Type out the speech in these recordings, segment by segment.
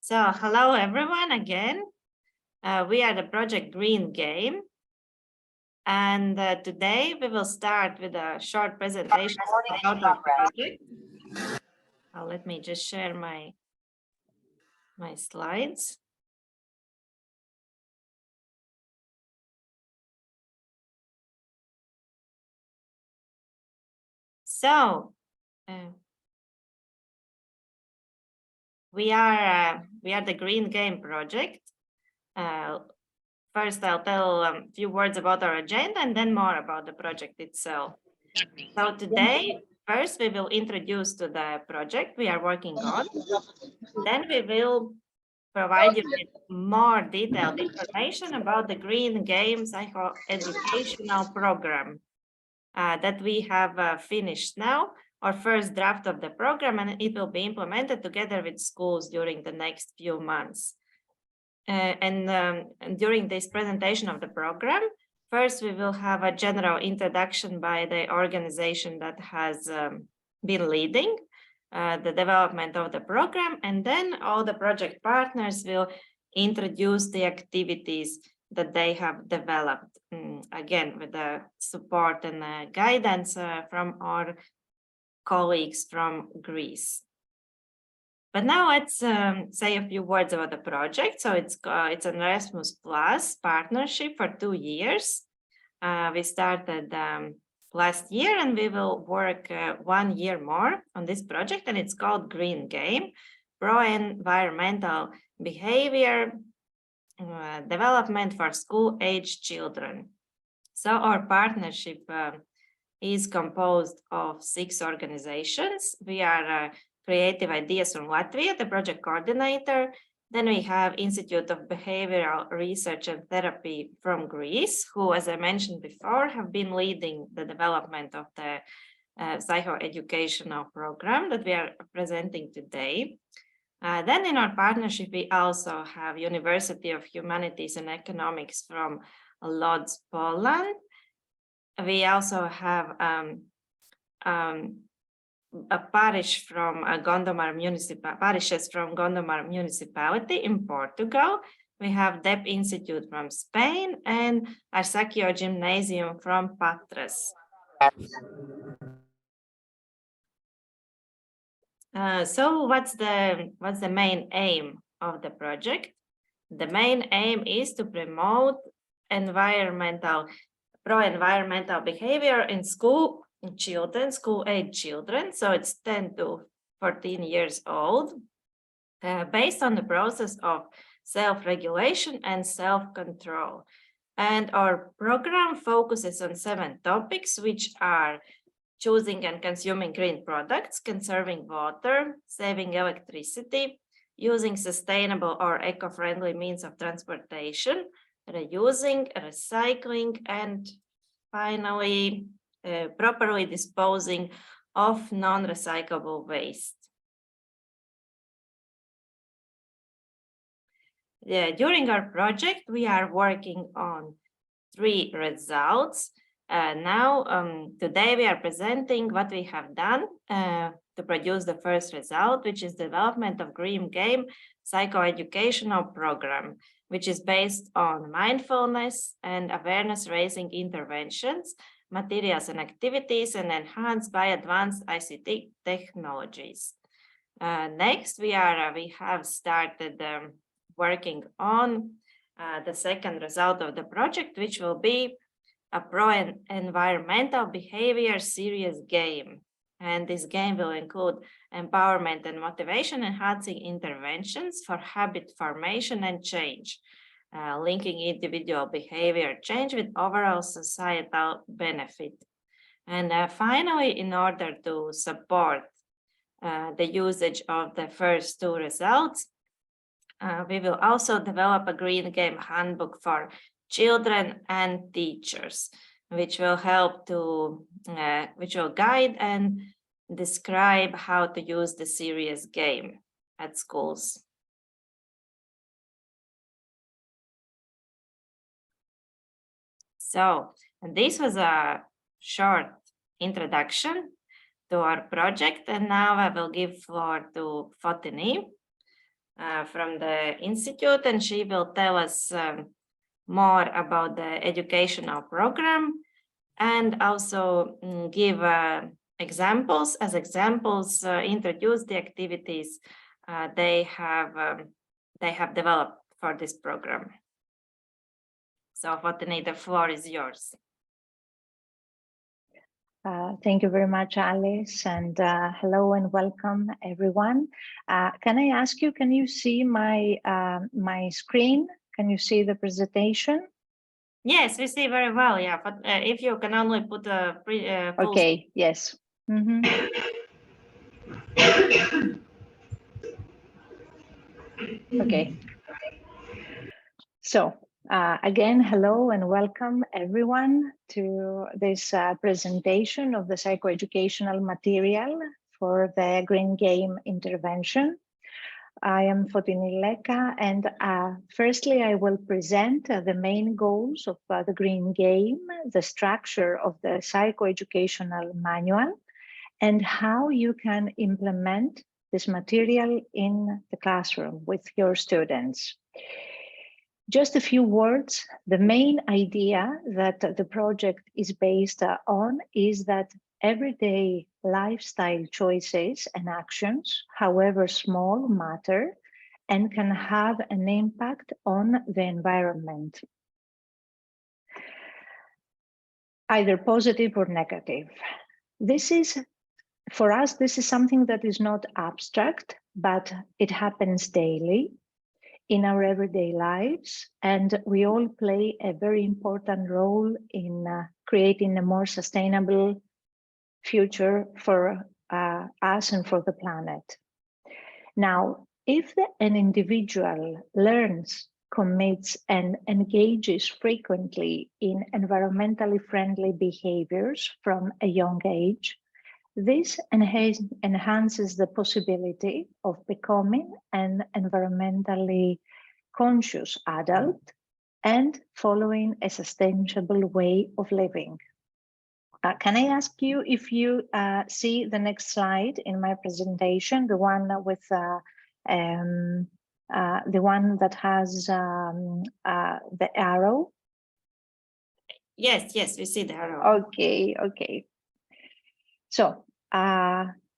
So hello everyone again. We are the project Green Game. And today we will start with a short presentation about our project. Let me just share my slides. So we are the Green Game project. First, I'll tell a few words about our agenda and then more about the project itself. So today, first we will introduce to the project we are working on. Then we will provide you with more detailed information about the Green Game Psychoeducational program that we have finished now, our first draft of the program, and it will be implemented together with schools during the next few months. And during this presentation of the program, first we will have a general introduction by the organization that has been leading the development of the program, and then all the project partners will introduce the activities that they have developed, again with the support and guidance from our colleagues from Greece. But now let's say a few words about the project. So it's an Erasmus Plus partnership for 2 years. We started last year, and we will work 1 year more on this project, and it's called Green Game, Pro-Environmental Behavior Development for School-Age Children. So our partnership is composed of 6 organizations. We are Creative Ideas from Latvia, the project coordinator. Then we have Institute of Behavioral Research and Therapy from Greece, who, as I mentioned before, have been leading the development of the psychoeducational program that we are presenting today. Then in our partnership, we also have University of Humanities and Economics from Lodz, Poland. We also have a parish from parishes from Gondomar municipality in Portugal. We have DEP Institute from Spain and Arsakio Gymnasium from Patras. So what's the main aim of the project? The main aim is to promote pro-environmental behavior in school-age children, so it's 10 to 14 years old, based on the process of self-regulation and self-control. And our program focuses on 7 topics, which are choosing and consuming green products, conserving water, saving electricity, using sustainable or eco-friendly means of transportation, reusing, recycling, and finally, properly disposing of non-recyclable waste. During our project, we are working on 3 results. Today we are presenting what we have done to produce the first result, which is development of Green Game Psychoeducational program, which is based on mindfulness and awareness-raising interventions, materials and activities, and enhanced by advanced ICT technologies. Next, we have started working on the second result of the project, which will be a pro-environmental behavior serious game. And this game will include empowerment and motivation enhancing interventions for habit formation and change, linking individual behavior change with overall societal benefit. And finally, in order to support the usage of the first 2 results, we will also develop a Green Game handbook for children and teachers, which will guide and describe how to use the serious game at schools. So, this was a short introduction to our project, and now I will give floor to Fotini from the institute, and she will tell us more about the educational program and also give examples. As examples, introduce the activities they have developed for this program. So, Fotini, the floor is yours. Thank you very much, Alice, and hello and welcome, everyone. Can I ask you, can you see my my screen? Can you see the presentation? Yes, we see very well, yeah, but if you can only put a full okay, yes. Mm-hmm. Okay. So again, hello and welcome everyone to this presentation of the psychoeducational material for the Green Game intervention. I am Fotini Leka, and firstly I will present the main goals of the Green Game, the structure of the psychoeducational manual, and how you can implement this material in the classroom with your students. Just a few words. The main idea that the project is based on is that everyday lifestyle choices and actions, however small, matter and can have an impact on the environment, either positive or negative. This is, for us, this is something that is not abstract, but it happens daily in our everyday lives, and we all play a very important role in creating a more sustainable future for us and for the planet. Now, if an individual learns, commits, and engages frequently in environmentally friendly behaviors from a young age, this enhances the possibility of becoming an environmentally conscious adult and following a sustainable way of living. Can I ask you if you see the next slide in my presentation, the one with the one that has the arrow? Yes, yes, we see the arrow. Okay, okay. So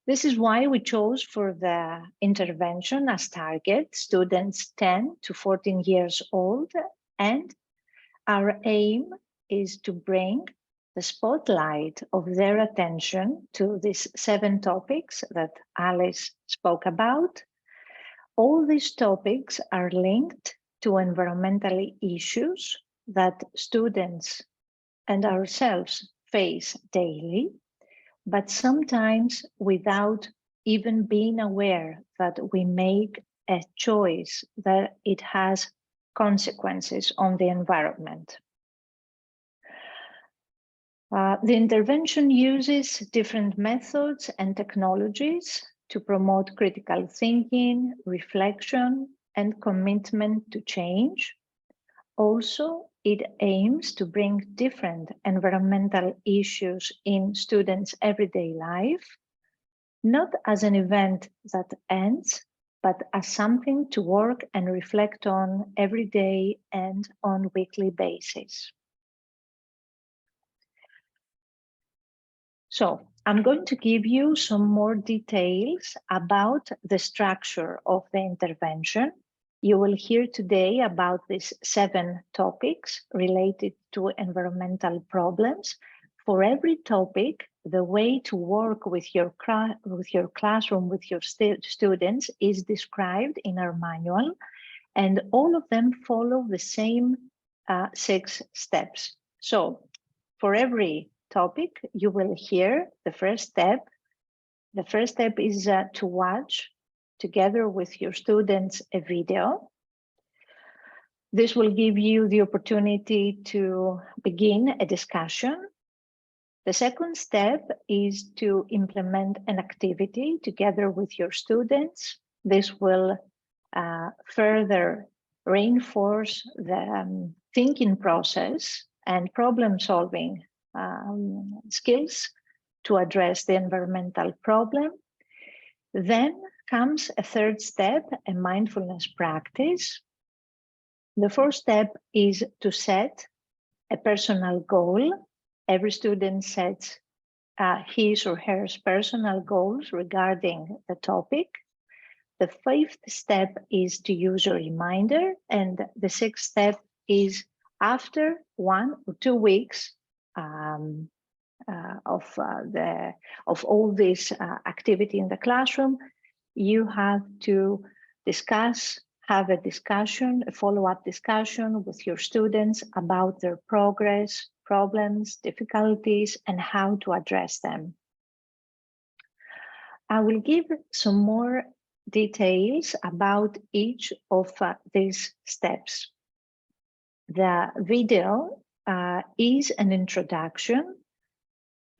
this is why we chose for the intervention as target students 10 to 14 years old, and our aim is to bring the spotlight of their attention to these 7 topics that Alice spoke about. All these topics are linked to environmental issues that students and ourselves face daily, but sometimes without even being aware that we make a choice that it has consequences on the environment. The intervention uses different methods and technologies to promote critical thinking, reflection, and commitment to change. Also, it aims to bring different environmental issues in students' everyday life, not as an event that ends, but as something to work and reflect on every day and on weekly basis. So I'm going to give you some more details about the structure of the intervention. You will hear today about these 7 topics related to environmental problems. For every topic, the way to work with your classroom, with your students is described in our manual, and all of them follow the same 6 steps. So for every topic, you will hear the first step. The first step is to watch together with your students a video. This will give you the opportunity to begin a discussion. The second step is to implement an activity together with your students. This will further reinforce the thinking process and problem-solving skills to address the environmental problem. Then, comes a third step, a mindfulness practice. The first step is to set a personal goal. Every student sets his or her personal goals regarding the topic. The fifth step is to use a reminder, and the sixth step is after 1 or 2 weeks of all this activity in the classroom, you have to have a discussion, a follow-up discussion with your students about their progress, problems, difficulties, and how to address them. I will give some more details about each of these steps. The video is an introduction.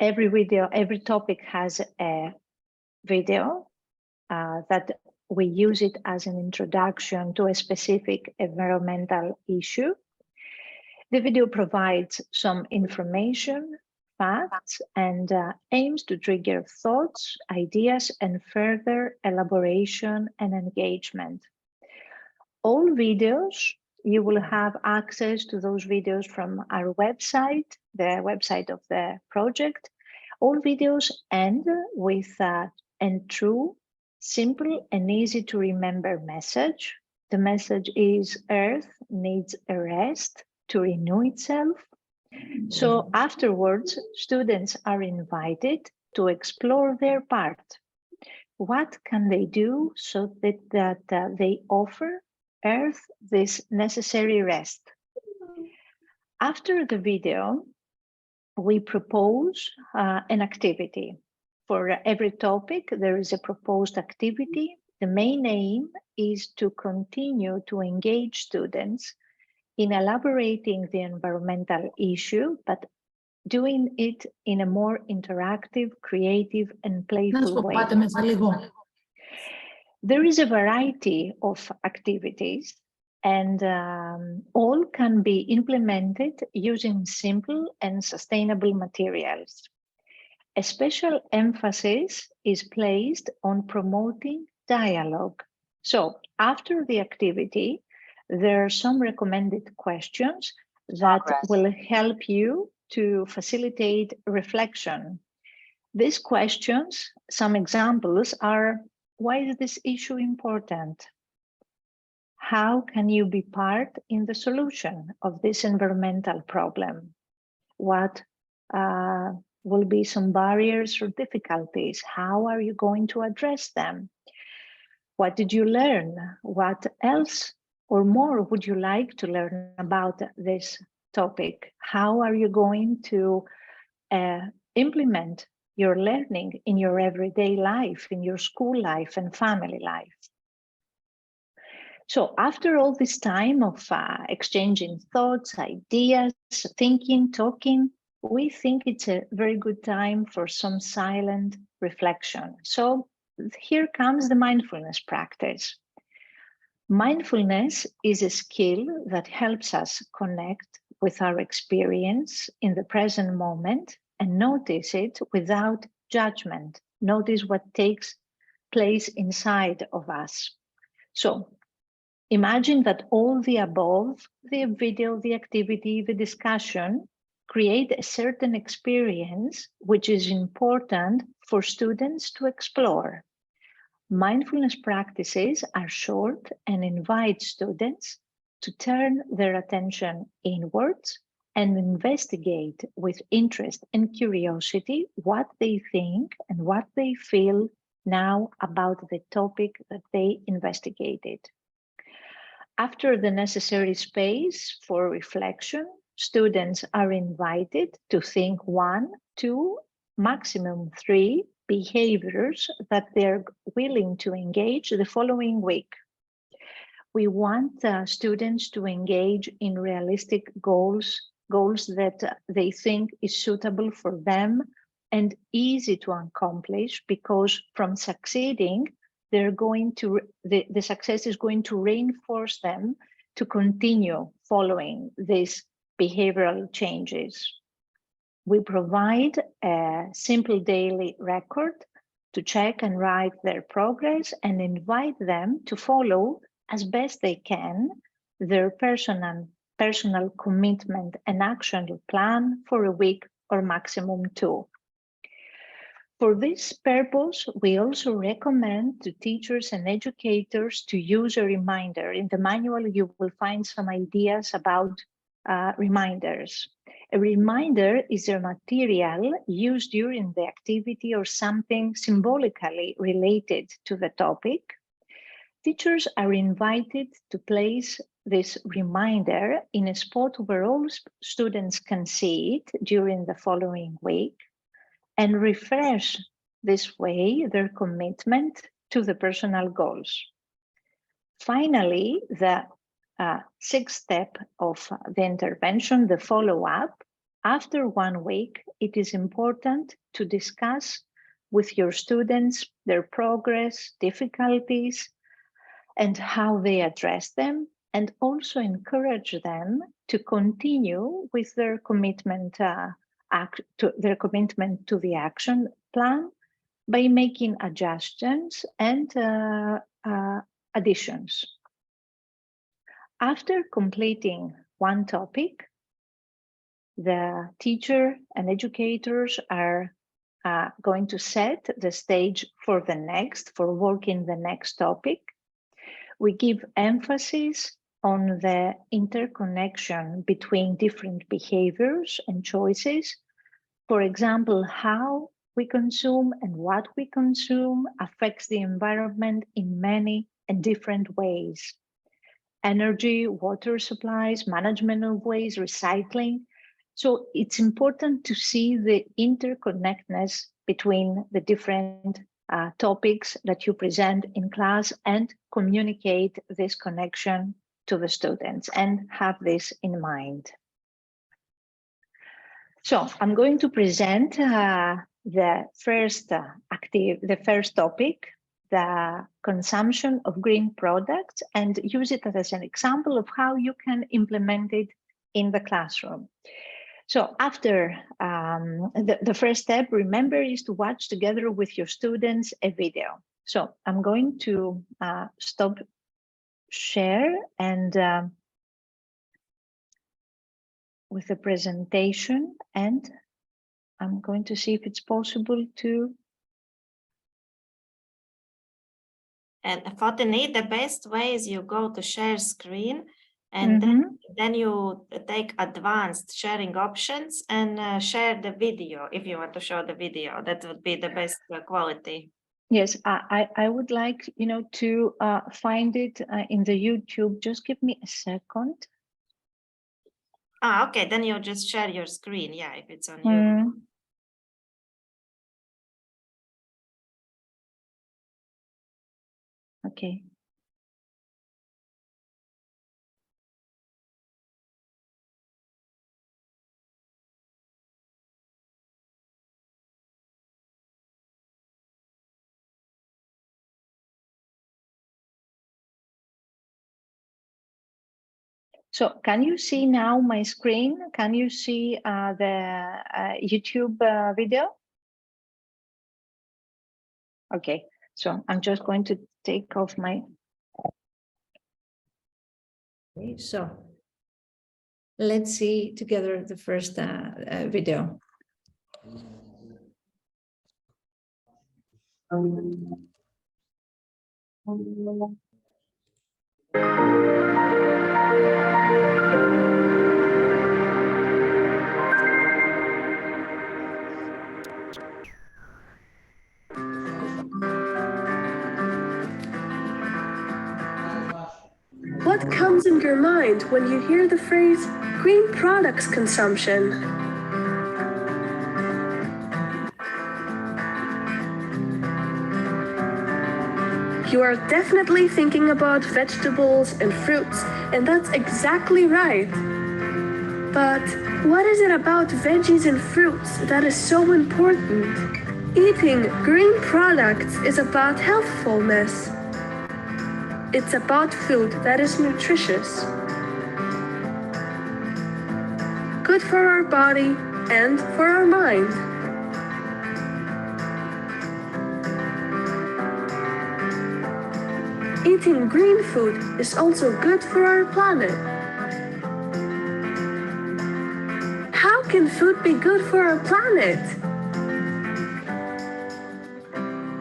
Every topic has a video that we use it as an introduction to a specific environmental issue. The video provides some information, facts, and aims to trigger thoughts, ideas, and further elaboration and engagement. All videos, you will have access to those videos from our website, the website of the project. All videos end with a true, simple, and easy to remember message. The message is Earth needs a rest to renew itself. So afterwards, students are invited to explore their part. What can they do so that they offer Earth this necessary rest? After the video, we propose an activity. For every topic, there is a proposed activity. The main aim is to continue to engage students in elaborating the environmental issue, but doing it in a more interactive, creative, and playful way. There is a variety of activities, and all can be implemented using simple and sustainable materials. A special emphasis is placed on promoting dialogue. So after the activity, there are some recommended questions that will help you to facilitate reflection. These questions, some examples are, why is this issue important? How can you be part in the solution of this environmental problem? What will be some barriers or difficulties? How are you going to address them? What did you learn? What else or more would you like to learn about this topic? How are you going to implement your learning in your everyday life, in your school life and family life? So after all this time of exchanging thoughts, ideas, thinking, talking, we think it's a very good time for some silent reflection. So here comes the mindfulness practice. Mindfulness is a skill that helps us connect with our experience in the present moment and notice it without judgment. Notice what takes place inside of us. So imagine that all the above, the video, the activity, the discussion, create a certain experience which is important for students to explore. Mindfulness practices are short and invite students to turn their attention inwards and investigate with interest and curiosity what they think and what they feel now about the topic that they investigated. After the necessary space for reflection, students are invited to think 1, 2, maximum 3 behaviors that they're willing to engage the following week. We want students to engage in realistic goals that they think is suitable for them and easy to accomplish, because from succeeding, they're going to, the success is going to reinforce them to continue following these behavioral changes. We provide a simple daily record to check and write their progress and invite them to follow as best they can their personal commitment and action plan for a week or maximum 2. For this purpose, we also recommend to teachers and educators to use a reminder. In the manual, you will find some ideas about reminders. A reminder is a material used during the activity or something symbolically related to the topic. Teachers are invited to place this reminder in a spot where all students can see it during the following week and refresh this way their commitment to the personal goals. Finally, the 6th step of the intervention, the follow-up. After 1 week, it is important to discuss with your students their progress, difficulties, and how they address them, and also encourage them to continue with their commitment to the action plan by making adjustments and additions. After completing one topic, the teacher and educators are going to set the stage for working the next topic. We give emphasis on the interconnection between different behaviors and choices. For example, how we consume and what we consume affects the environment in many and different ways. Energy, water supplies, management of waste, recycling. So it's important to see the interconnectedness between the different topics that you present in class and communicate this connection to the students and have this in mind. So I'm going to present the first topic, the consumption of green products, and use it as an example of how you can implement it in the classroom. So after the first step, remember, is to watch together with your students a video. So I'm going to stop share and with the presentation, and I'm going to see if it's possible to. And Fatini, the best way is you go to share screen, and then you take advanced sharing options and share the video. If you want to show the video, that would be the best quality. Yes, I would like, to find it in the YouTube. Just give me a second. Okay, then you just share your screen. Yeah, if it's on you. Okay. So can you see now my screen? Can you see the YouTube video? Okay, so I'm just going to take off my. Okay, so let's see together the first video. What comes in your mind when you hear the phrase green products consumption? You are definitely thinking about vegetables and fruits, and that's exactly right. But what is it about veggies and fruits that is so important? Eating green products is about healthfulness. It's about food that is nutritious, good for our body and for our mind. eating green food is also good for our planet. How can food be good for our planet?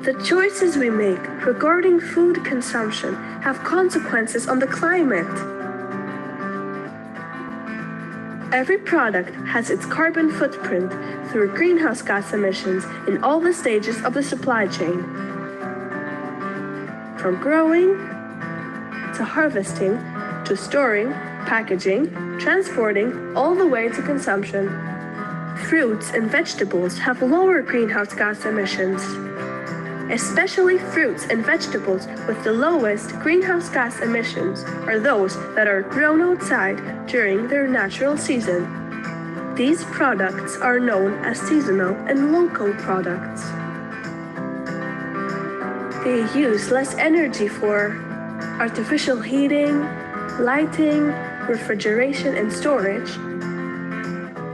The choices we make regarding food consumption have consequences on the climate. Every product has its carbon footprint through greenhouse gas emissions in all the stages of the supply chain. From growing, to harvesting, to storing, packaging, transporting, all the way to consumption. Fruits and vegetables have lower greenhouse gas emissions. Especially fruits and vegetables with the lowest greenhouse gas emissions are those that are grown outside during their natural season. These products are known as seasonal and local products. They use less energy for artificial heating, lighting, refrigeration, and storage.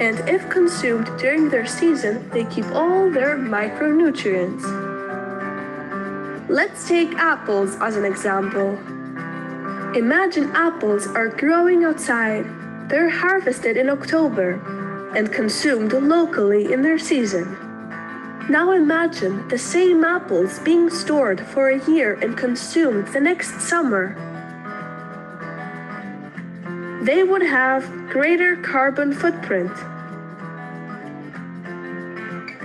And if consumed during their season, they keep all their micronutrients. Let's take apples as an example. Imagine apples are growing outside. They're harvested in October and consumed locally in their season. Now imagine the same apples being stored for a year and consumed the next summer. They would have greater carbon footprint.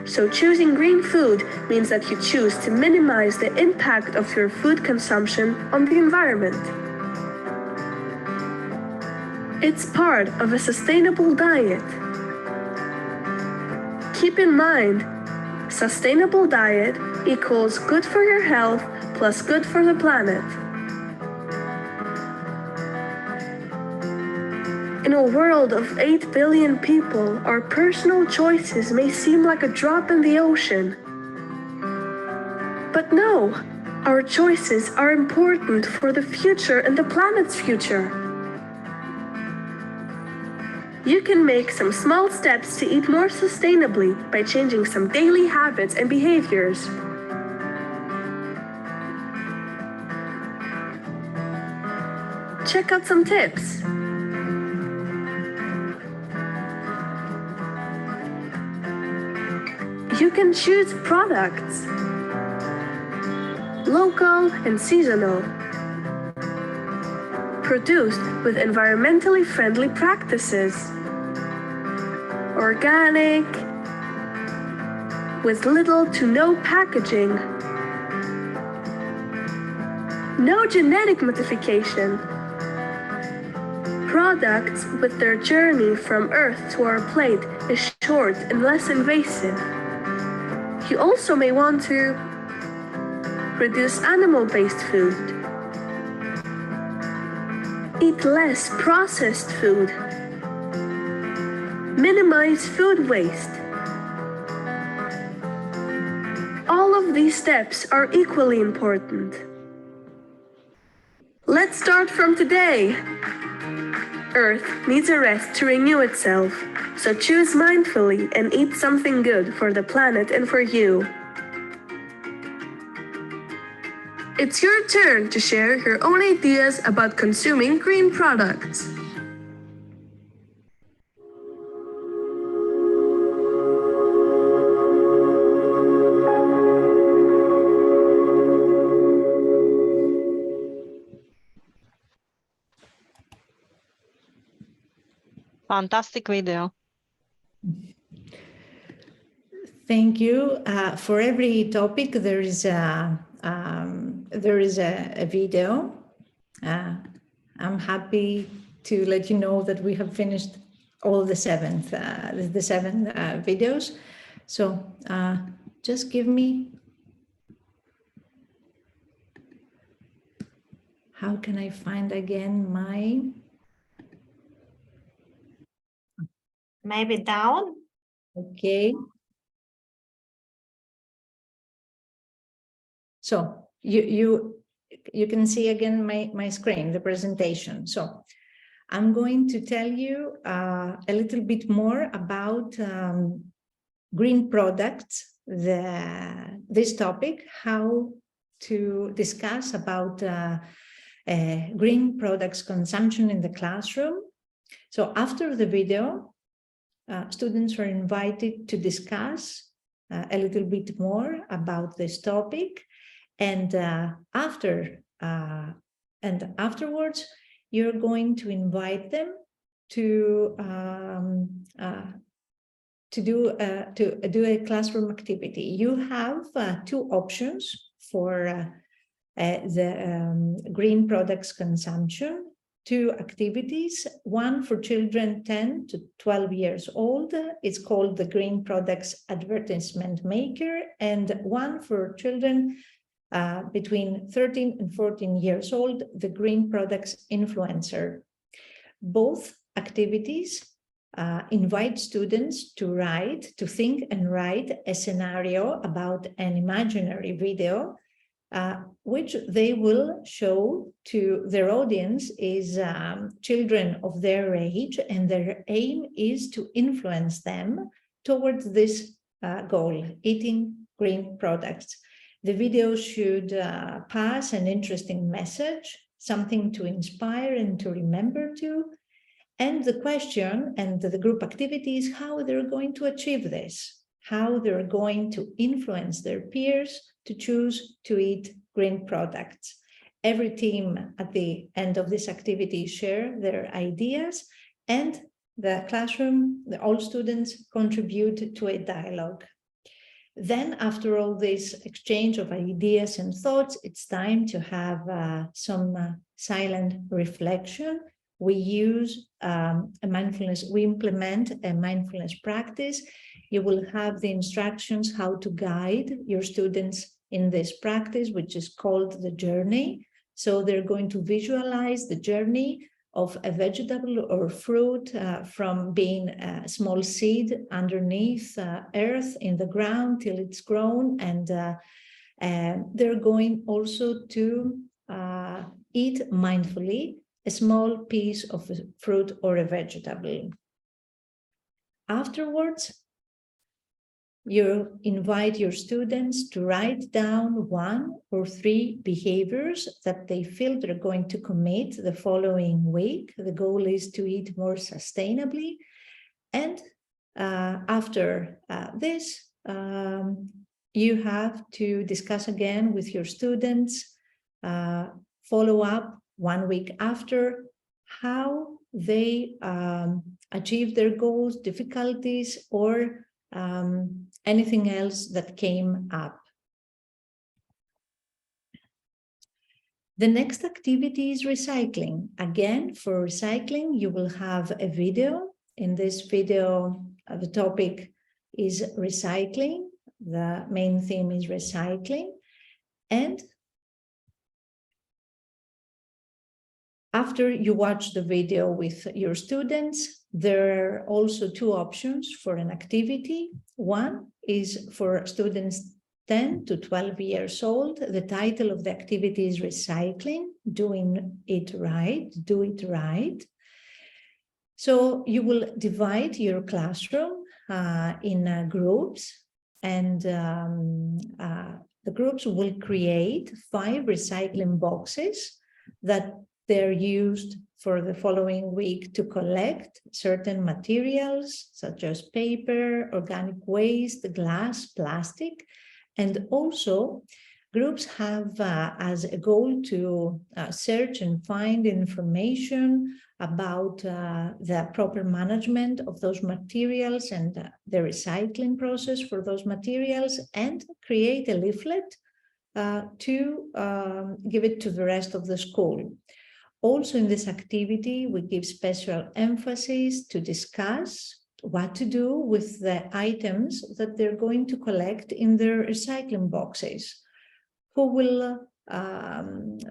So choosing green food means that you choose to minimize the impact of your food consumption on the environment. It's part of a sustainable diet. Keep in mind, sustainable diet equals good for your health plus good for the planet. In a world of 8 billion people, our personal choices may seem like a drop in the ocean. But no, our choices are important for the future and the planet's future. You can make some small steps to eat more sustainably by changing some daily habits and behaviors. Check out some tips. You can choose products, local and seasonal, produced with environmentally friendly practices, organic, with little to no packaging, no genetic modification, products with their journey from Earth to our plate is short and less invasive. You also may want to reduce animal-based food, eat less processed food, minimize food waste. All of these steps are equally important. Let's start from today. Earth needs a rest to renew itself, so choose mindfully and eat something good for the planet and for you. It's your turn to share your own ideas about consuming green products. Fantastic video. Thank you. For every topic, there is a video. I'm happy to let you know that we have finished all the seven videos. So just give me. How can I find again my? Maybe down. Okay. So you can see again my screen, the presentation. So I'm going to tell you a little bit more about green products, this topic, how to discuss about green products consumption in the classroom. So after the video, students are invited to discuss a little bit more about this topic, and afterwards, you're going to invite them to do a classroom activity. You have two options for the green products consumption. Two activities, one for children 10 to 12 years old, it's called the Green Products Advertisement Maker, and one for children between 13 and 14 years old, the Green Products Influencer. Both activities invite students to think and write a scenario about an imaginary video which they will show to their audience is children of their age, and their aim is to influence them towards this goal, eating green products. The video should pass an interesting message, something to inspire and to remember to. And the question and the group activity is how they're going to achieve this, how they're going to influence their peers to choose to eat green products. Every team at the end of this activity share their ideas, and the classroom, all students contribute to a dialogue. Then after all this exchange of ideas and thoughts, it's time to have some silent reflection. We use we implement a mindfulness practice. You will have the instructions how to guide your students in this practice, which is called the journey. So they're going to visualize the journey of a vegetable or fruit from being a small seed underneath earth in the ground till it's grown, and they're going also to eat mindfully a small piece of a fruit or a vegetable. Afterwards, you invite your students to write down 1 or 3 behaviors that they feel they're going to commit the following week. The goal is to eat more sustainably. And after this, you have to discuss again with your students, follow up 1 week after, how they achieve their goals, difficulties, or anything else that came up. The next activity is recycling. Again, for recycling, you will have a video. In this video, the topic is recycling. The main theme is recycling. And after you watch the video with your students, there are also 2 options for an activity. One is for students 10 to 12 years old. The title of the activity is Recycling, Doing It Right, Do It Right. So you will divide your classroom in groups, and the groups will create 5 recycling boxes that they're used for the following week to collect certain materials such as paper, organic waste, glass, plastic. And also groups have as a goal to search and find information about the proper management of those materials and the recycling process for those materials, and create a leaflet to give it to the rest of the school. Also in this activity, we give special emphasis to discuss what to do with the items that they're going to collect in their recycling boxes. Who will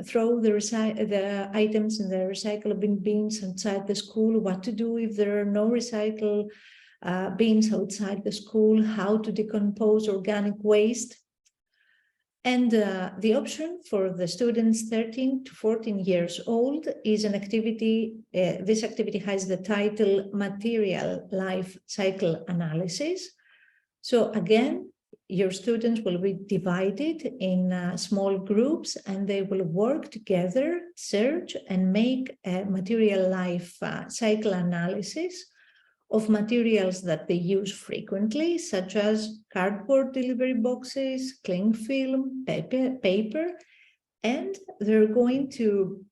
throw the items in the recyclable bins outside the school? What to do if there are no recycle bins outside the school? How to decompose organic waste? And the option for the students 13 to 14 years old is an activity. This activity has the title Material Life Cycle Analysis. So again, your students will be divided in small groups, and they will work together, search and make a material life cycle analysis of materials that they use frequently, such as cardboard delivery boxes, cling film, paper, and they're going to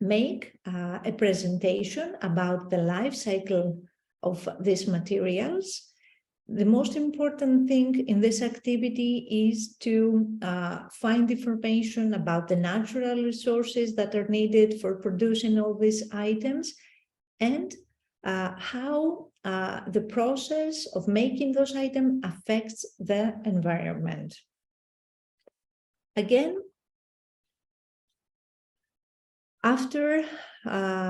make a presentation about the life cycle of these materials. The most important thing in this activity is to find information about the natural resources that are needed for producing all these items, and how the process of making those items affects the environment. Again, after the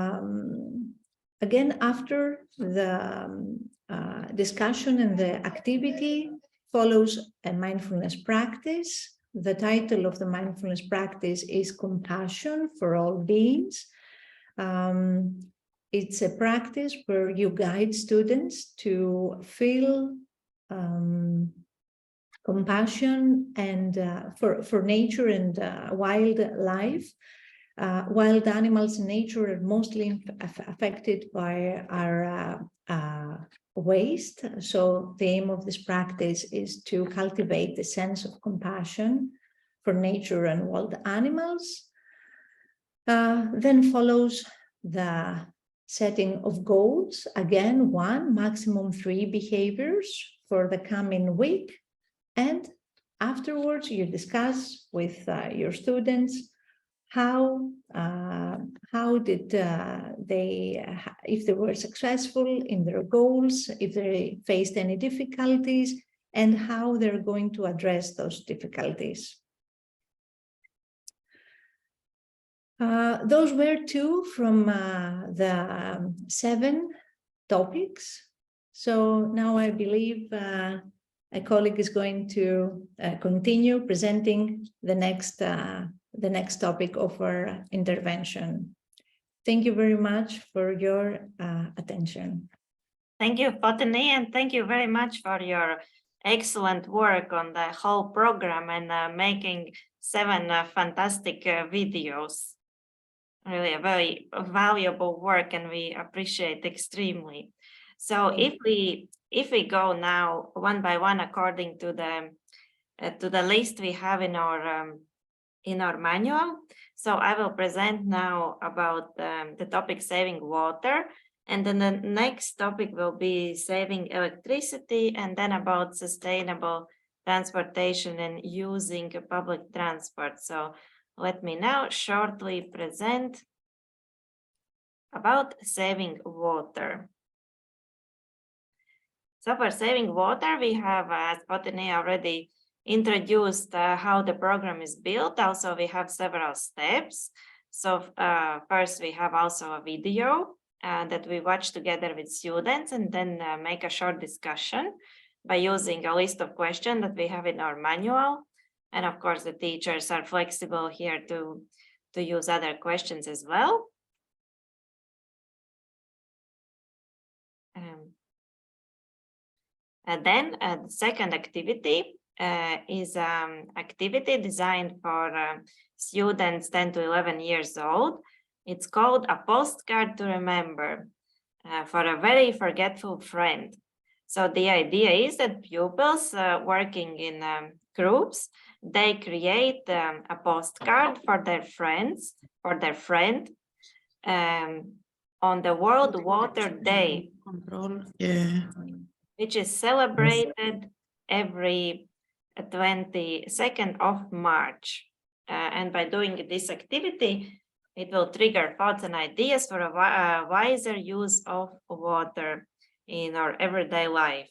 discussion and the activity follows a mindfulness practice. The title of the mindfulness practice is Compassion for All Beings. It's a practice where you guide students to feel compassion and for nature and wildlife. Wild animals in nature are mostly affected by our waste. So the aim of this practice is to cultivate the sense of compassion for nature and wild animals. Then follows the setting of goals. Again, 1, maximum 3 behaviors for the coming week. And afterwards, you discuss with your students how did they, if they were successful in their goals, if they faced any difficulties, and how they're going to address those difficulties. Those were 2 from the 7 topics. So now I believe a colleague is going to continue presenting the next topic of our intervention. Thank you very much for your attention. Thank you, Botany, and thank you very much for your excellent work on the whole program and making 7 fantastic videos. Really a very valuable work, and we appreciate extremely. So if we go now one by one according to the list we have in our manual. So I will present now about the topic saving water, and then the next topic will be saving electricity, and then about sustainable transportation and using public transport. So let me now shortly present about saving water. So for saving water, we have, as Botany already introduced, how the program is built. Also, we have several steps. So first, we have also a video that we watch together with students, and then make a short discussion by using a list of questions that we have in our manual. And of course, the teachers are flexible here to use other questions as well. And then the second activity is activity designed for students 10 to 11 years old. It's called A Postcard to Remember for a Very Forgetful Friend. So the idea is that pupils working in groups, they create a postcard for their friends, for their friend, on the World Water Day, which is celebrated every 22nd of March. And by doing this activity, it will trigger thoughts and ideas for a wiser use of water in our everyday life.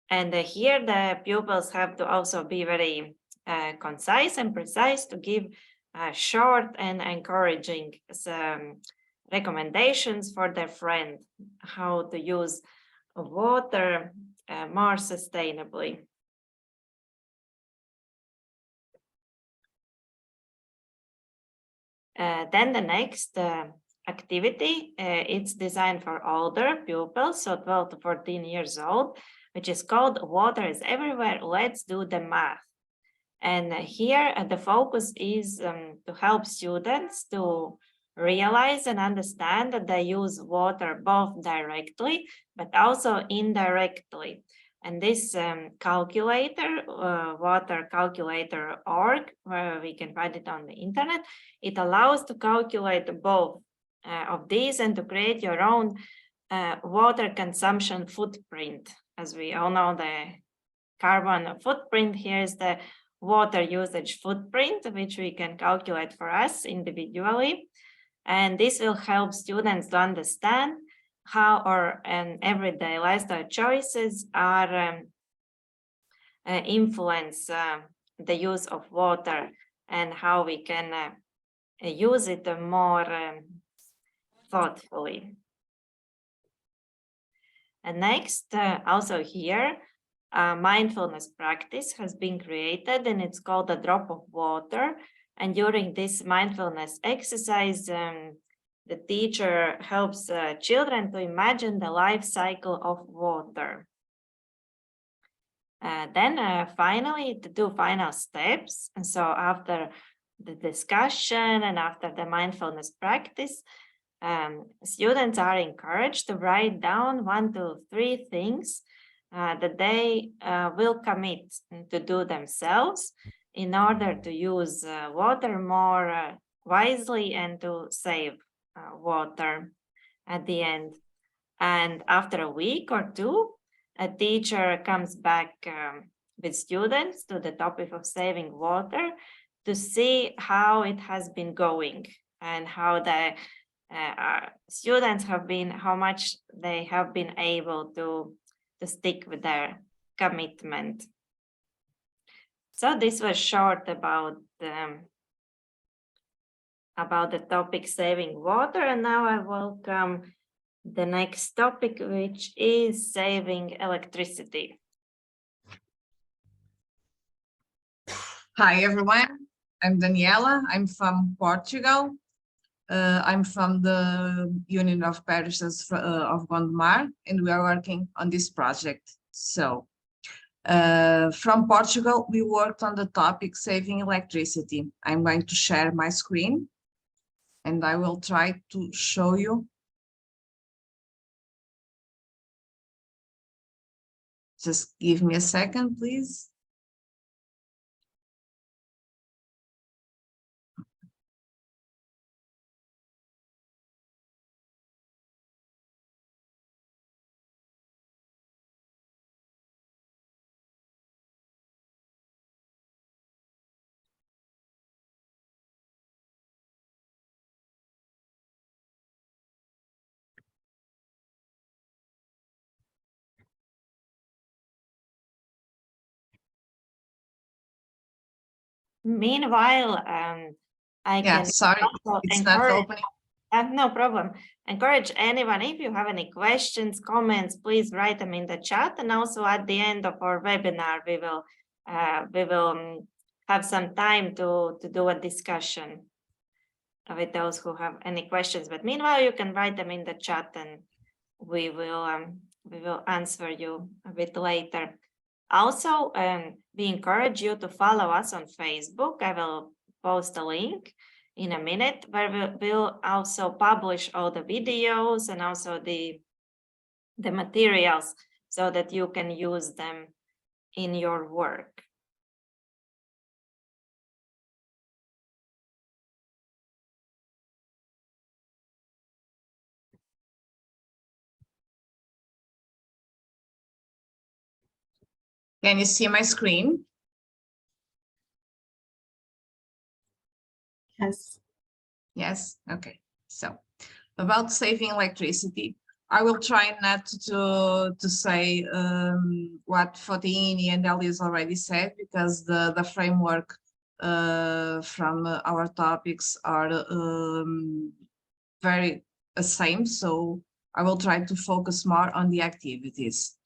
And here the pupils have to also be very concise and precise to give short and encouraging recommendations for their friend, how to use water more sustainably. Then the next activity, it's designed for older pupils, so 12 to 14 years old, which is called Water is Everywhere, Let's Do the Math. And here the focus is to help students to realize and understand that they use water both directly, but also indirectly. And this calculator, watercalculator.org, where we can find it on the internet, it allows to calculate both of these and to create your own water consumption footprint. As we all know, the carbon footprint here is the water usage footprint, which we can calculate for us individually. And this will help students to understand how our everyday lifestyle choices are influence the use of water and how we can use it more thoughtfully. And next, also here, mindfulness practice has been created, and it's called a drop of water. And during this mindfulness exercise, the teacher helps children to imagine the life cycle of water. Then finally, to do final steps. And so after the discussion and after the mindfulness practice, students are encouraged to write down 1 to 3 things that they will commit to do themselves in order to use water more wisely and to save water at the end. And after a week or 2, a teacher comes back with students to the topic of saving water to see how it has been going and how the students have been, how much they have been able to stick with their commitment. So this was short about the topic saving water, and now I welcome the next topic, which is saving electricity. Hi everyone, I'm Daniela. I'm from Portugal. I'm from the Union of Parishes of Gondomar, and we are working on this project. So from Portugal, we worked on the topic saving electricity. I'm going to share my screen and I will try to show you. Just give me a second, please. Meanwhile, I can sorry, it's not opening. No problem. Encourage anyone, if you have any questions, comments, please write them in the chat. And also at the end of our webinar, we will have some time to do a discussion with those who have any questions. But meanwhile, you can write them in the chat and we will answer you a bit later. Also, we encourage you to follow us on Facebook. I will post a link in a minute where we'll also publish all the videos and also the materials so that you can use them in your work. Can you see my screen? Yes. Yes, okay. So about saving electricity, I will try not to say what Fotini and Elias already said, because the framework from our topics are very the same. So I will try to focus more on the activities.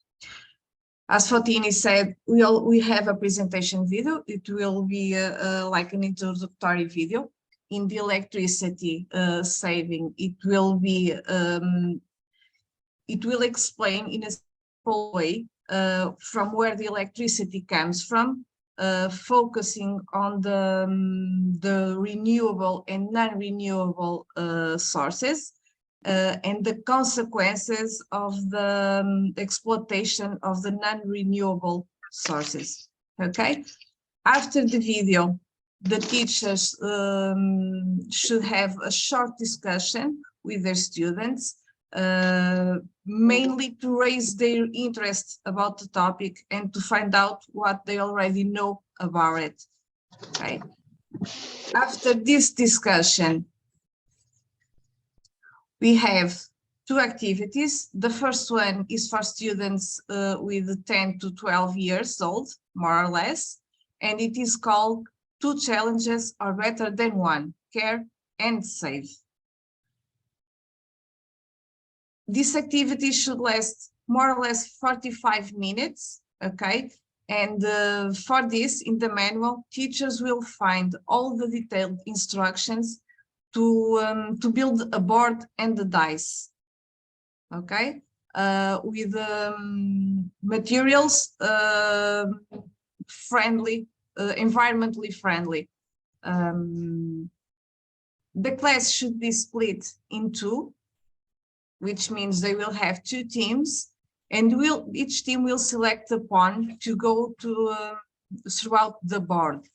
As Fotini said, we have a presentation video. It will be like an introductory video. In the electricity saving, it will explain in a simple way from where the electricity comes from, focusing on the renewable and non-renewable sources, and the consequences of the exploitation of the non-renewable sources. Okay, after the video, the teachers should have a short discussion with their students, mainly to raise their interest about the topic and to find out what they already know about it. Okay. After this discussion, we have two activities. The first one is for students with 10 to 12 years old, more or less, and it is called Two Challenges Are Better Than One, Care and Save. This activity should last more or less 45 minutes, okay? And for this, in the manual, teachers will find all the detailed instructions to build a board and the dice, okay? With materials friendly, environmentally friendly. The class should be split in two, which means they will have two teams, and each team will select a pawn to go to throughout the board.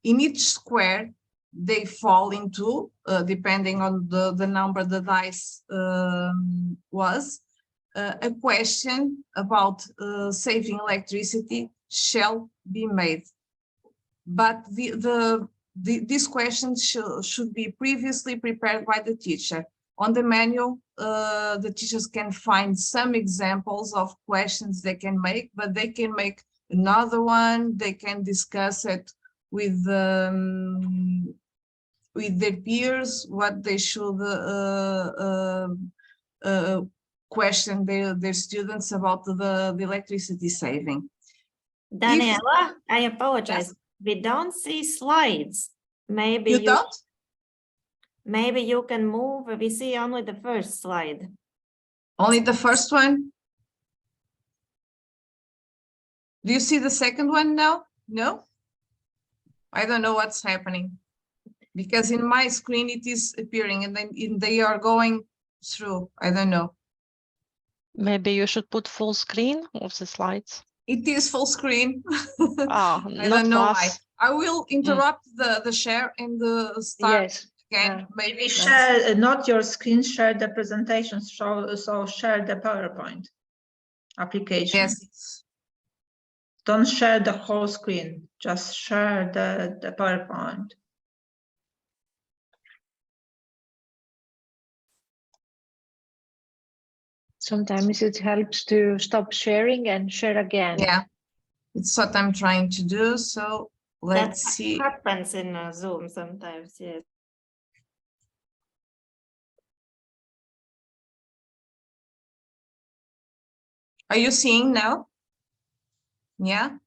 In each square, they fall into, depending on the number the dice was, a question about saving electricity shall be made. But these questions should be previously prepared by the teacher. On the manual, the teachers can find some examples of questions they can make, but they can make another one. They can discuss it with their peers, what they should question their students about the electricity saving. Daniela, I apologize. Yes. We don't see slides. Maybe you don't? Maybe you can move. We see only the first slide. Only the first one? Do you see the second one now? No? I don't know what's happening. Because in my screen it is appearing and then they are going through. I don't know. Maybe you should put full screen of the slides. It is full screen. Oh, I don't know why. fast. I will interrupt the share and start. Yes. Again, maybe share not your screen, share the presentation, so share the PowerPoint application. Yes. Don't share the whole screen, just share the PowerPoint. Sometimes it helps to stop sharing and share again. Yeah, it's what I'm trying to do. So let's see. That happens in Zoom sometimes, yes. Are you seeing now? Yeah,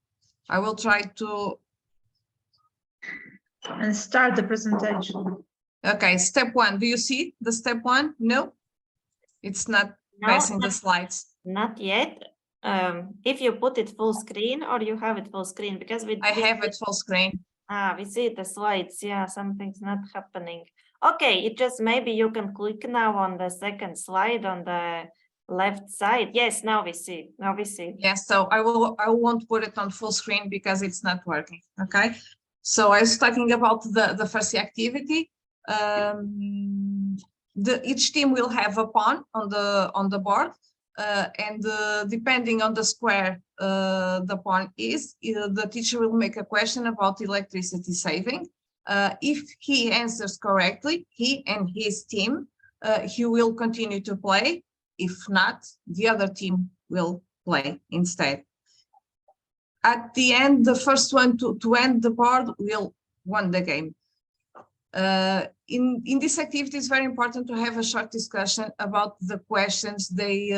I will try to. And start the presentation. Okay, step one. Do you see the step one? No, it's not passing the slides. Not yet. If you put it full screen or you have it full screen, because I have it full screen. We see the slides. Yeah, something's not happening. Okay, it just maybe you can click now on the second slide on the left side. Yes, now we see. Now we see. Yes, so I won't put it on full screen because it's not working. Okay. So I was talking about the first activity. Each team will have a pawn on the board, and depending on the square the pawn is, the teacher will make a question about electricity saving. If he answers correctly, he and his team, he will continue to play. If not, the other team will play instead. At the end, the first one to end the board will win the game. In this activity, it's very important to have a short discussion about the questions they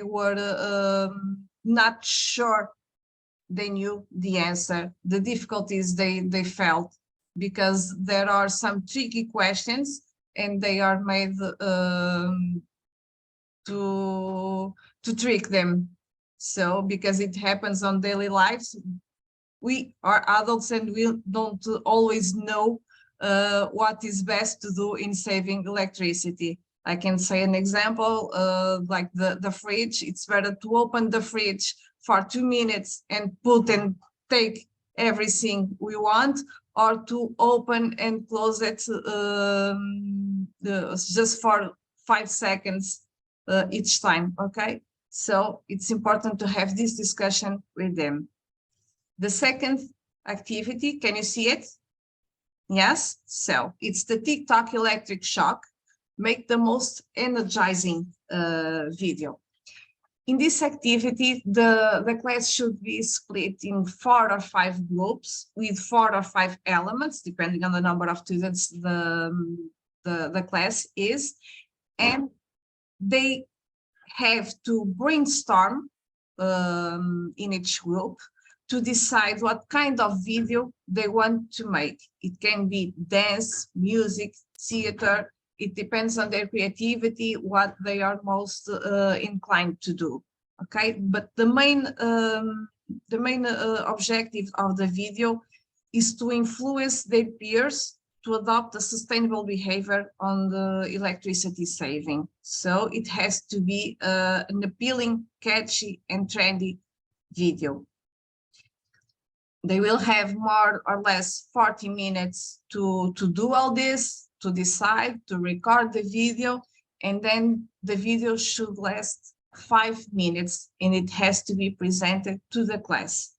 were not sure they knew the answer, the difficulties they felt, because there are some tricky questions and they are made to trick them. So because it happens on daily lives, we are adults and we don't always know what is best to do in saving electricity. I can say an example, like the fridge. It's better to open the fridge for 2 minutes and put and take everything we want, or to open and close it just for 5 seconds each time, okay? So it's important to have this discussion with them. The second activity, can you see it? Yes, so it's the TikTok electric shock. Make the most energizing video. In this activity, the class should be split in 4 or 5 groups with 4 or 5 elements, depending on the number of students the class is, and they have to brainstorm in each group to decide what kind of video they want to make. It can be dance, music, theater. It depends on their creativity, what they are most inclined to do. Okay, but the main objective of the video is to influence their peers to adopt a sustainable behavior on the electricity saving. So it has to be an appealing, catchy, and trendy video. They will have more or less 40 minutes to do all this, to decide, to record the video, and then the video should last 5 minutes and it has to be presented to the class.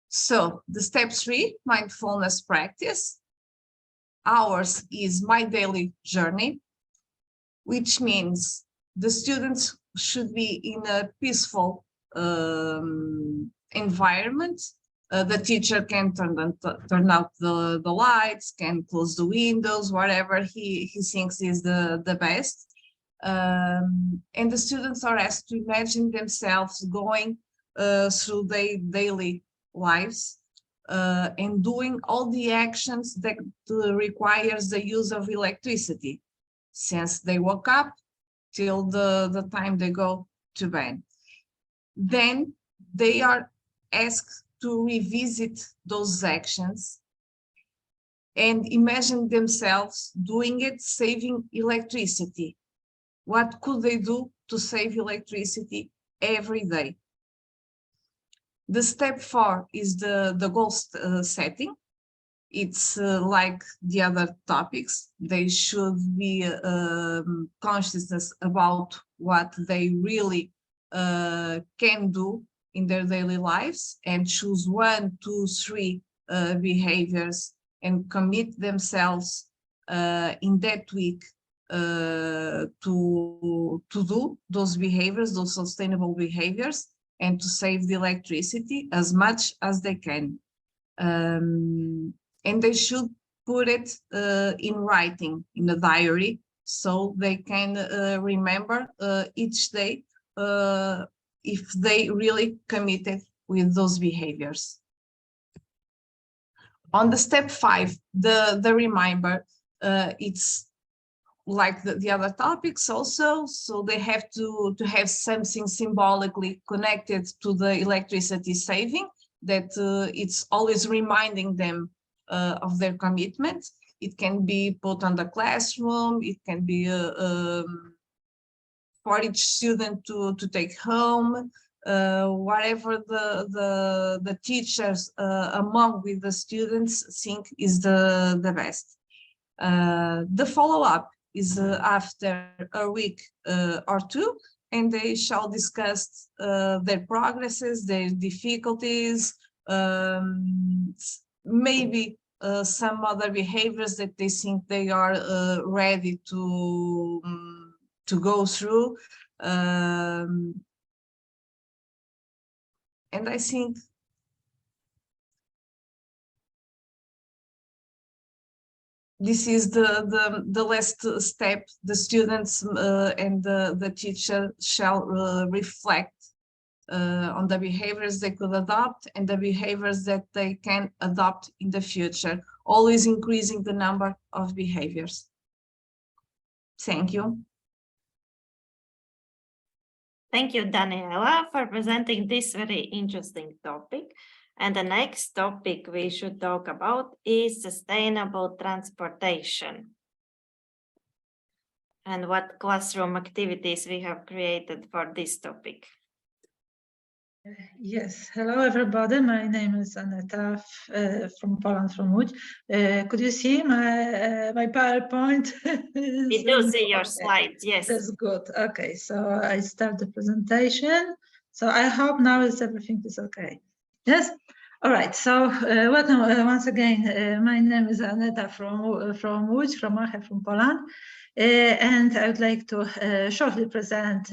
So the step 3, mindfulness practice. Ours is my daily journey, which means the students should be in a peaceful environment. The teacher can turn out the lights, can close the windows, whatever he thinks is the best. And the students are asked to imagine themselves going through their daily lives and doing all the actions that requires the use of electricity since they woke up till the time they go to bed. Then they are asked to revisit those actions and imagine themselves doing it, saving electricity. What could they do to save electricity every day? The step 4 is the goal setting. It's like the other topics. They should be conscious about what they really can do in their daily lives and choose 1, 2, 3 behaviors and commit themselves in that week to do those behaviors, those sustainable behaviors, and to save the electricity as much as they can. And they should put it in writing, in a diary, so they can remember each day if they really committed with those behaviors. On the step 5, the reminder, it's like the other topics also, so they have to have something symbolically connected to the electricity saving, that it's always reminding them of their commitment. It can be put on the classroom, it can be for each student to take home, whatever the teachers among with the students think is the best. The follow-up is after a week or 2, and they shall discuss their progresses, their difficulties, maybe some other behaviors that they think they are ready to go through. And I think this is the last step. The students and the teacher shall reflect on the behaviors they could adopt and the behaviors that they can adopt in the future, always increasing the number of behaviors. Thank you. Thank you, Daniela, for presenting this very interesting topic. And the next topic we should talk about is sustainable transportation. And what classroom activities we have created for this topic. Yes, hello everybody. My name is Aneta from Poland, from Łódź. Could you see my PowerPoint? We do see your slides, yes. That's good. Okay, so I start the presentation. So I hope now everything is okay. Yes. All right. So welcome once again. My name is Aneta from Łódź, from Aachen, from Poland, and I would like to shortly present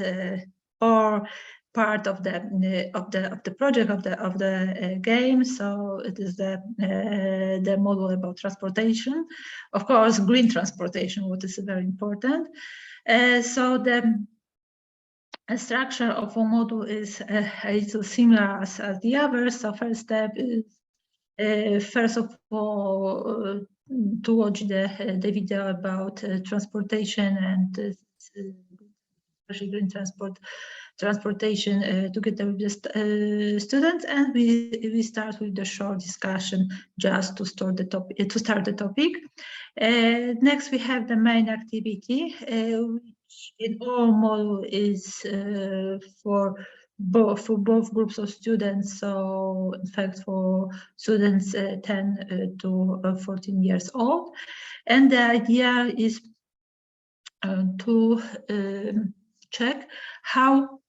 our part of the project of the game. So it is the model about transportation, of course, green transportation, what is very important. So the structure of a model is a little similar as the others. So first step is first of all to watch the video about transportation and especially green transportation together with the students, and we start with the short discussion just to start the topic. Next, we have the main activity, which in our model is for both groups of students. So, in fact, for students 10 to 14 years old, and the idea is to check how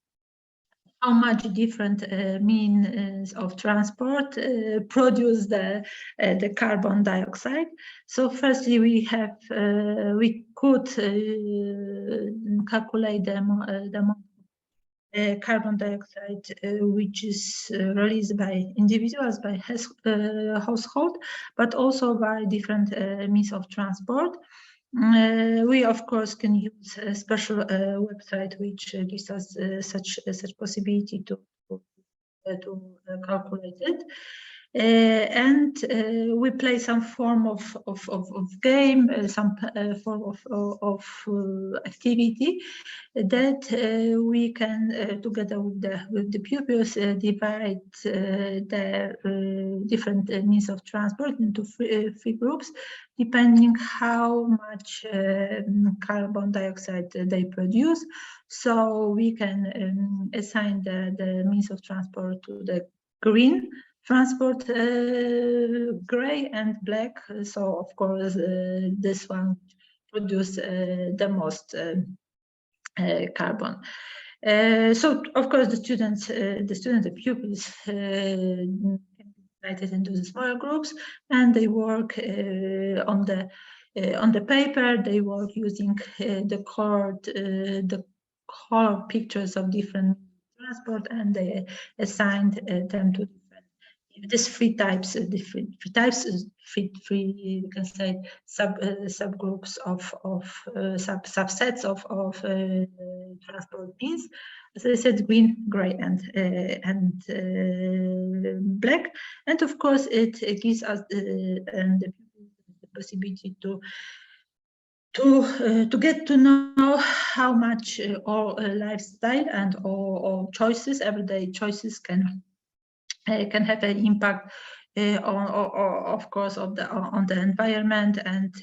much different means of transport produce the carbon dioxide. So firstly, we could calculate the carbon dioxide which is released by individuals, by household, but also by different means of transport. We of course can use a special website which gives us such possibility to calculate it, and we play some form of game, some form of activity that we can together with the pupils divide the different means of transport into three groups, depending how much carbon dioxide they produce. So we can assign the means of transport to the green transport, gray and black. So of course this one produce the most carbon. So of course the pupils can be divided into the smaller groups, and they work on the paper. They work using the color pictures of different transport, and they assigned them to these three types, we can say subgroups of subsets of transport means. As I said, green, gray, and black, and of course it gives us the possibility to get to know how much our lifestyle and our choices, everyday choices, can have an impact of course on the environment, and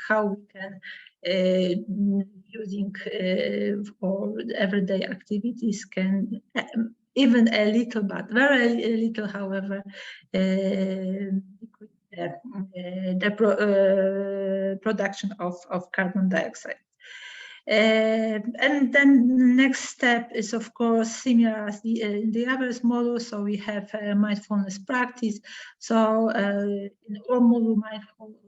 how we can using for everyday activities can even a little, but very little, however, the production of carbon dioxide. And then next step is of course similar as the others model. So we have mindfulness practice. So in our model, mindfulness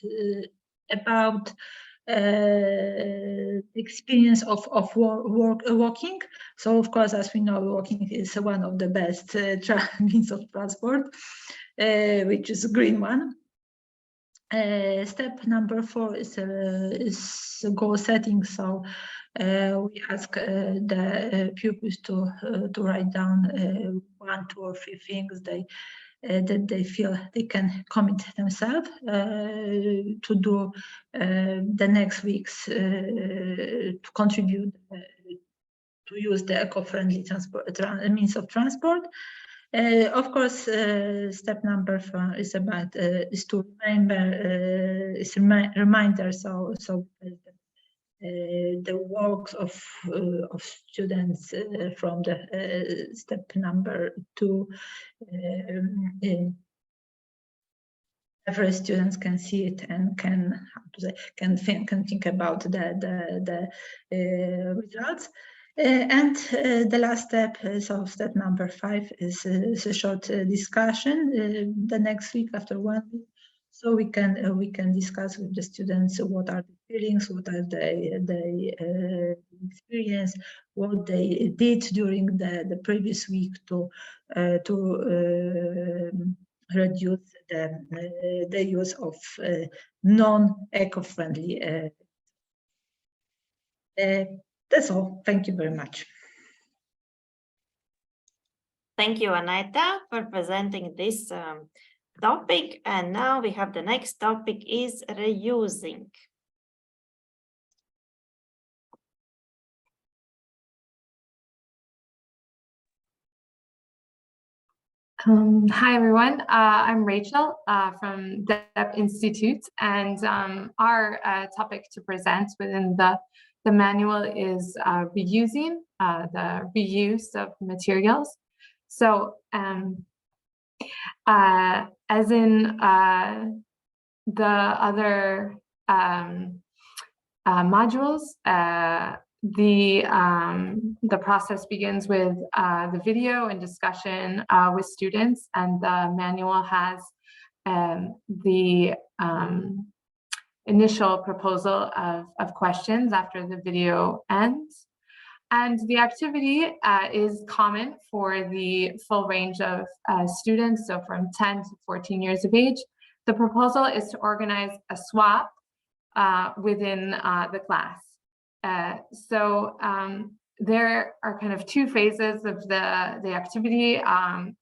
is about experience of walking. So of course, as we know, walking is one of the best means of transport, which is a green one. Step number 4 is goal setting. So we ask the pupils to write down 1, 2, or 3 things that they feel they can commit themselves to do the next weeks to contribute to use the eco-friendly means of transport. Of course, step number 4 is about is to remember reminder. So the works of students from the step number 2. Every students can see it and can think about the results. And the last step, so step number 5, is a short discussion the next week after 1 week, so we can discuss with the students what are the feelings, what are the experience, what they did during the previous week to reduce the use of non-eco-friendly. That's all. Thank you very much. Thank you, Aneta, for presenting this topic. And now we have the next topic is reusing. Hi, everyone. I'm Rachel from DEP Institute, and our topic to present within the manual is reusing, the reuse of materials. So as in the other modules, the process begins with the video and discussion with students, and the manual has the initial proposal of questions after the video ends. And the activity is common for the full range of students, so from 10 to 14 years of age. The proposal is to organize a swap within the class. There are kind of 2 phases of the activity,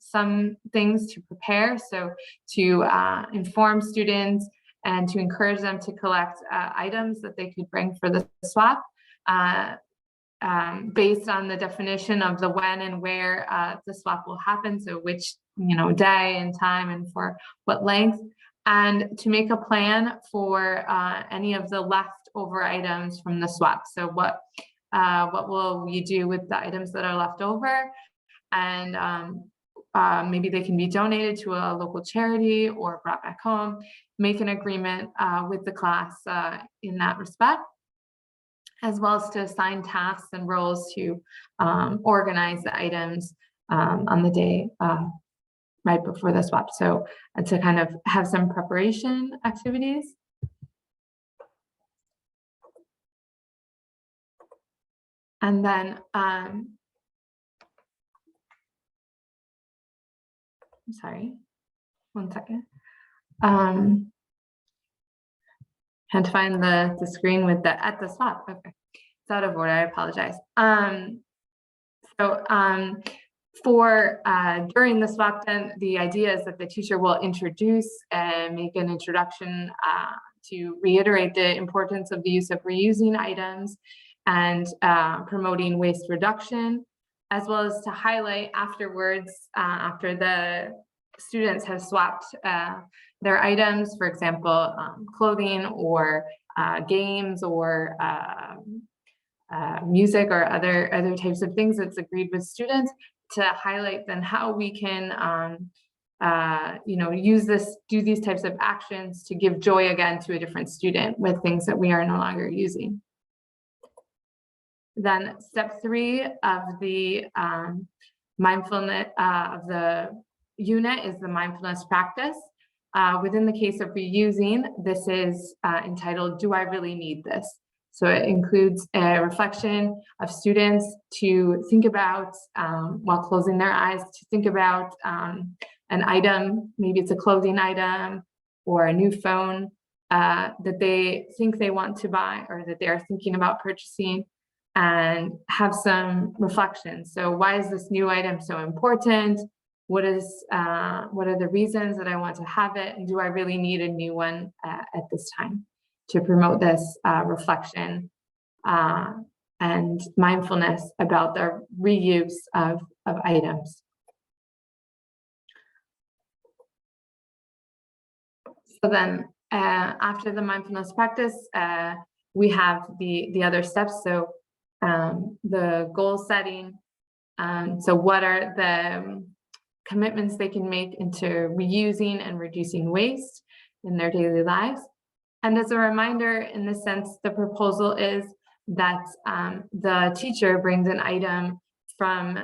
some things to prepare, so to inform students and to encourage them to collect items that they could bring for the swap, based on the definition of the when and where the swap will happen, so which day and time and for what length, and to make a plan for any of the leftover items from the swap. So what will you do with the items that are left over? And maybe they can be donated to a local charity or brought back home. Make an agreement with the class in that respect, as well as to assign tasks and roles to organize the items on the day right before the swap. So to kind of have some preparation activities. And then, I'm sorry, 1 second. Had to find the screen with the at the swap. Okay, it's out of order. I apologize. For during the swap, then the idea is that the teacher will introduce and make an introduction to reiterate the importance of the use of reusing items and promoting waste reduction, as well as to highlight afterwards, after the students have swapped their items, for example, clothing or games or music or other types of things that's agreed with students, to highlight then how we can do these types of actions to give joy again to a different student with things that we are no longer using. Then step 3 of the mindfulness of the unit is the mindfulness practice. Within the case of reusing, this is entitled, "Do I Really Need This?" So it includes a reflection of students to think about, while closing their eyes, to think about an item, maybe it's a clothing item or a new phone that they think they want to buy or that they are thinking about purchasing, and have some reflections. So why is this new item so important? What are the reasons that I want to have it? And do I really need a new one at this time? To promote this reflection and mindfulness about the reuse of items. So then after the mindfulness practice, we have the other steps. So the goal setting. So what are the commitments they can make into reusing and reducing waste in their daily lives? And as a reminder, in this sense, the proposal is that the teacher brings an item from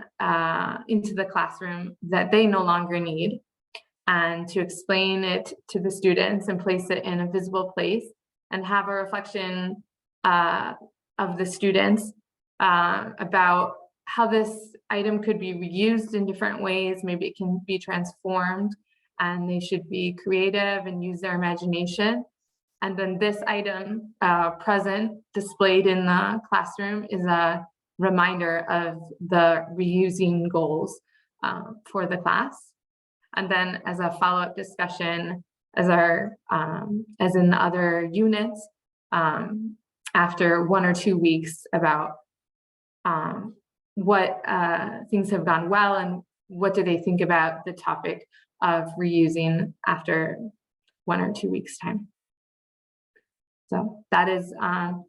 into the classroom that they no longer need, and to explain it to the students and place it in a visible place, and have a reflection of the students about how this item could be reused in different ways. Maybe it can be transformed, and they should be creative and use their imagination. And then this item present, displayed in the classroom, is a reminder of the reusing goals for the class. And then as a follow-up discussion, as in the other units, after 1 or 2 weeks, about what things have gone well and what do they think about the topic of reusing after 1 or 2 weeks time. So that is an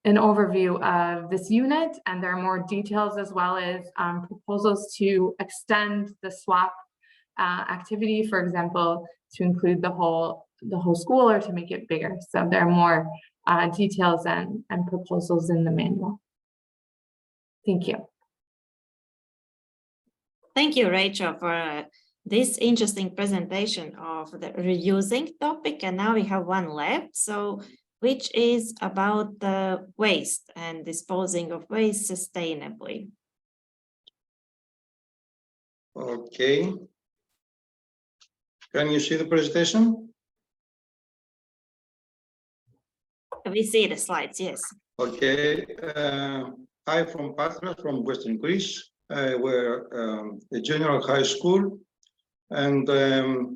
overview of this unit, and there are more details as well as proposals to extend the swap activity, for example, to include the whole school or to make it bigger. So there are more details and proposals in the manual. Thank you. Thank you, Rachel, for this interesting presentation of the reusing topic. And now we have one left, so which is about the waste and disposing of waste sustainably. Okay. Can you see the presentation? We see the slides, yes. Okay. I'm from Patras, from Western Greece. We're a junior high school, and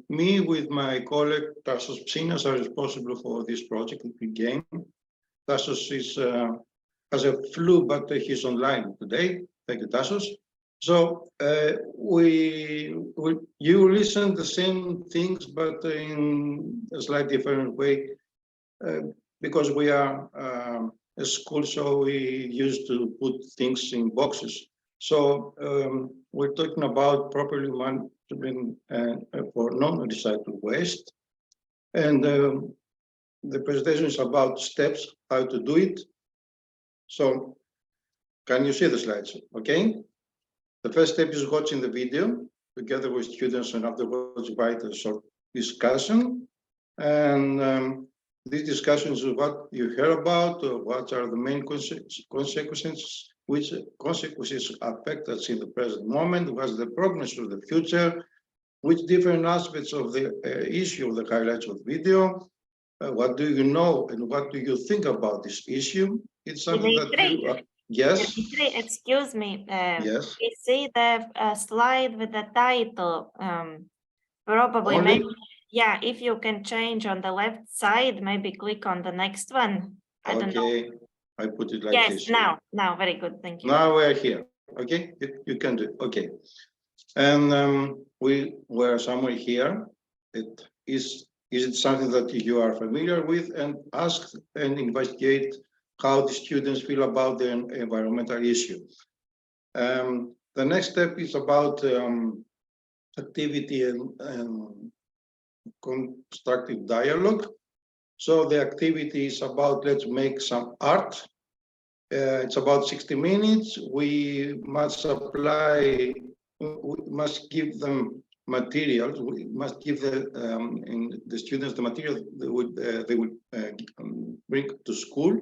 me with my colleague Tassos Psinas are responsible for this project, Green Game. Tassos has a flu, but he's online today. Thank you, Tassos. So you listen the same things, but in a slightly different way, because we are a school, so we used to put things in boxes. So we're talking about properly management for non-recyclable waste. And the presentation is about steps, how to do it. So can you see the slides? Okay. The first step is watching the video together with students, and afterwards invite a short discussion. And this discussion is what you hear about, what are the main consequences, which consequences affect us in the present moment, what's the prognosis of the future, which different aspects of the issue of the highlights of the video, what do you know and what do you think about this issue? It's something that you yes. Excuse me. Yes. We see the slide with the title. Probably Only? maybe, yeah, if you can change on the left side, maybe click on the next one. I don't know. Okay, I put it like yes, this. now, very good, thank you. Now we're here. Okay, you can do it. Okay. And we were somewhere here. Is it something that you are familiar with, and ask and investigate how the students feel about the environmental issue. The next step is about activity and constructive dialogue. So the activity is about, let's make some art. It's about 60 minutes. We must supply, we must give them materials. We must give the students the material they would bring to school.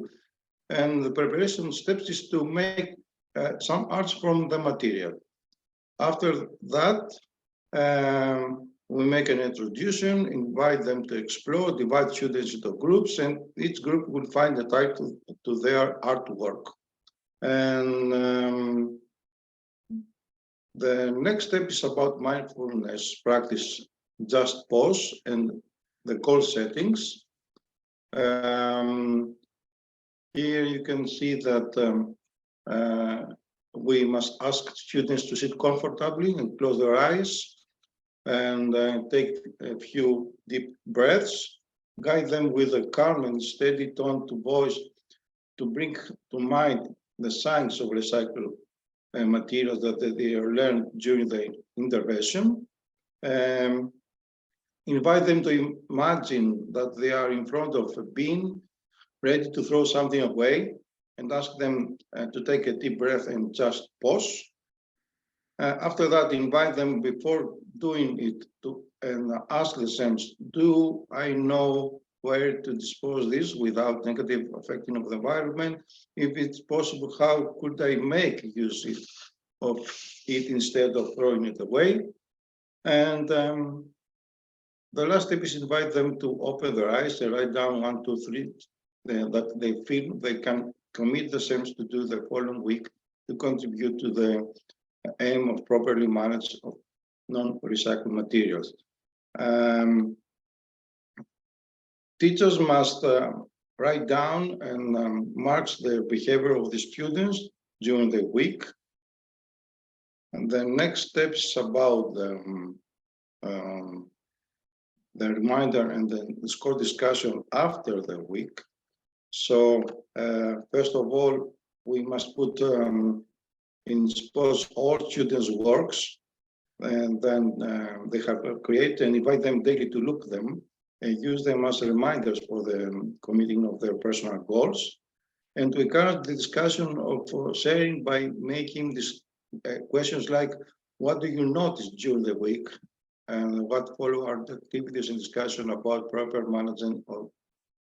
And the preparation steps is to make some arts from the material. After that, we make an introduction, invite them to explore, divide students into groups, and each group will find a title to their artwork. And the next step is about mindfulness practice, just pause, and the goal settings. here you can see that we must ask students to sit comfortably and close their eyes and take a few deep breaths. Guide them with a calm and steady tone to voice to bring to mind the signs of recycled materials that they learned during the intervention. Invite them to imagine that they are in front of a bin, ready to throw something away, and ask them to take a deep breath and just pause. After that, invite them before doing it and ask themselves, do I know where to dispose this without negative affecting of the environment? If it's possible, how could I make use of it instead of throwing it away? And the last step is invite them to open their eyes and write down 1, 2, 3 that they feel they can commit themselves to do the following week to contribute to the aim of properly managed of non-recycled materials. Teachers must write down and mark the behavior of the students during the week. And the next steps about the reminder and the score discussion after the week. So first of all, we must put in suppose all students' works, and then they have created and invite them daily to look them and use them as reminders for the committing of their personal goals. And to encourage the discussion of sharing by making these questions like, what do you notice during the week? And what follow are the activities and discussion about proper management of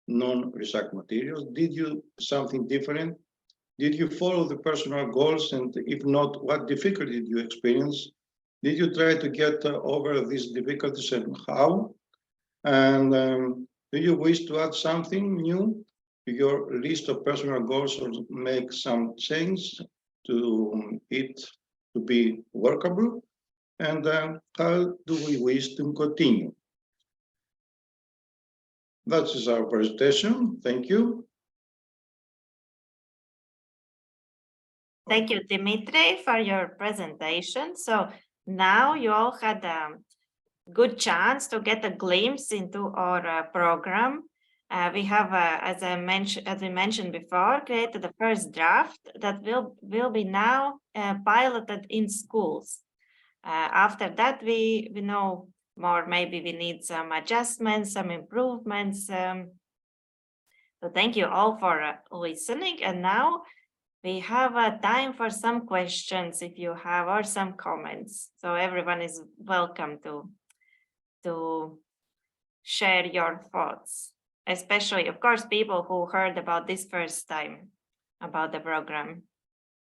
non-recycled materials? Did you something different? Did you follow the personal goals? And if not, what difficulty did you experience? Did you try to get over these difficulties and how? And do you wish to add something new to your list of personal goals or make some change to it to be workable? And how do we wish to continue? That is our presentation. Thank you. Thank you, Dimitri, for your presentation. So now you all had a good chance to get a glimpse into our program. We have, as we mentioned before, created the first draft that will be now piloted in schools. After that, we know more. Maybe we need some adjustments, some improvements. So thank you all for listening. And now we have time for some questions if you have, or some comments. So everyone is welcome to share your thoughts, especially, of course, people who heard about this first time about the program.